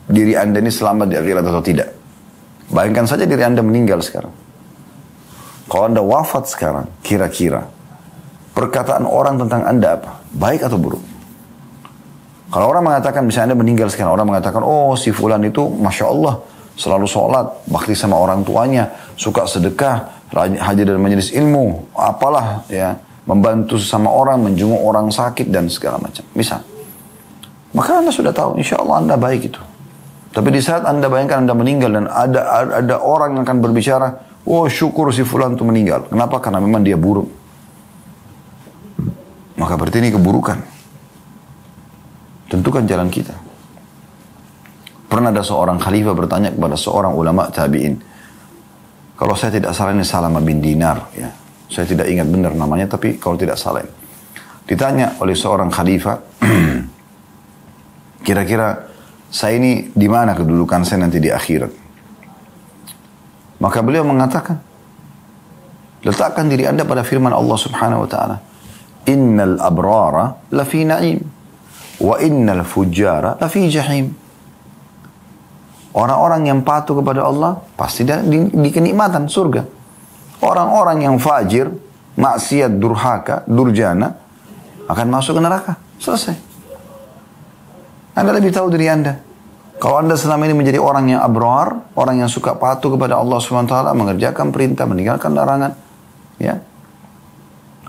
diri Anda ini selamat di akhirat atau tidak. Bayangkan saja diri Anda meninggal sekarang. Kalau Anda wafat sekarang, kira-kira perkataan orang tentang Anda apa? Baik atau buruk? Kalau orang mengatakan, misalnya Anda meninggal sekarang, orang mengatakan, oh si fulan itu Masya Allah, selalu sholat, bakti sama orang tuanya, suka sedekah, hadir dan majelis ilmu, apalah ya, membantu sesama orang, menjenguk orang sakit dan segala macam. Misal. Maka Anda sudah tahu, insya Allah Anda baik itu. Tapi di saat Anda bayangkan Anda meninggal dan ada orang yang akan berbicara, oh syukur si fulan itu meninggal. Kenapa? Karena memang dia buruk. Maka berarti ini keburukan. Tentukan jalan kita. Pernah ada seorang khalifah bertanya kepada seorang ulama tabi'in. Kalau saya tidak salah ini Salama bin Dinar. Ya. Saya tidak ingat benar namanya, tapi kalau tidak salah. Ditanya oleh seorang khalifah, kira-kira saya ini di mana kedudukan saya nanti di akhirat? Maka beliau mengatakan, letakkan diri Anda pada firman Allah Subhanahu wa taala. Innal abrara lafi na'im wa innal fujjara lafi jahim. Orang-orang yang patuh kepada Allah pasti di kenikmatan surga. Orang-orang yang fajir, maksiat, durhaka, durjana akan masuk ke neraka. Selesai. Anda lebih tahu diri Anda. Kalau Anda selama ini menjadi orang yang abrar, orang yang suka patuh kepada Allah SWT, mengerjakan perintah, meninggalkan larangan, ya,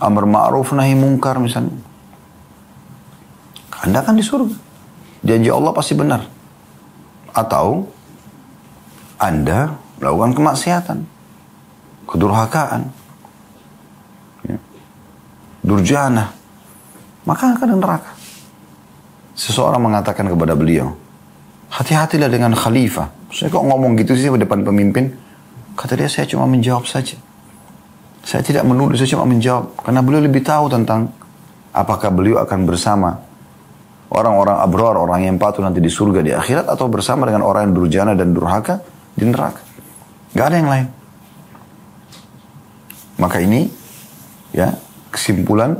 amar ma'ruf nahi mungkar misalnya, Anda akan di surga. Janji Allah pasti benar. Atau Anda melakukan kemaksiatan, kedurhakaan, ya, durjana, maka akan di neraka. Seseorang mengatakan kepada beliau, hati-hatilah dengan khalifah. Saya kok ngomong gitu sih di depan pemimpin? Kata dia, saya cuma menjawab saja. Saya tidak menuduh, saya cuma menjawab. Karena beliau lebih tahu tentang apakah beliau akan bersama orang-orang abrar, orang yang patuh nanti di surga di akhirat, atau bersama dengan orang yang durjana dan durhaka di neraka. Gak ada yang lain. Maka ini ya kesimpulan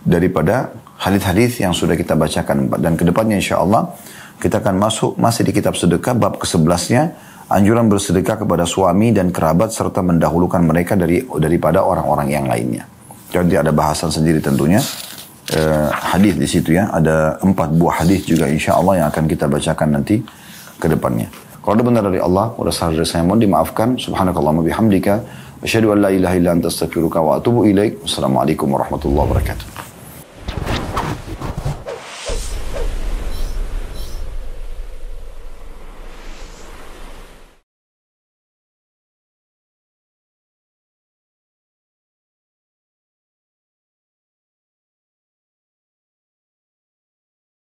daripada hadis-hadis yang sudah kita bacakan. Dan kedepannya insya Allah kita akan masih di kitab sedekah bab ke-11-nya, anjuran bersedekah kepada suami dan kerabat serta mendahulukan mereka daripada orang-orang yang lainnya. Jadi ada bahasan sendiri tentunya. Hadis di situ ya, ada 4 buah hadis juga insya Allah yang akan kita bacakan nanti ke depannya. Kalau ada benar dari Allah, udah salah dari saya mohon dimaafkan. Subhanakallahumma bihamdika, asyhadu an la ilaha illa anta astaghfiruka wa atubu ilaik. Wassalamualaikum warahmatullahi wabarakatuh.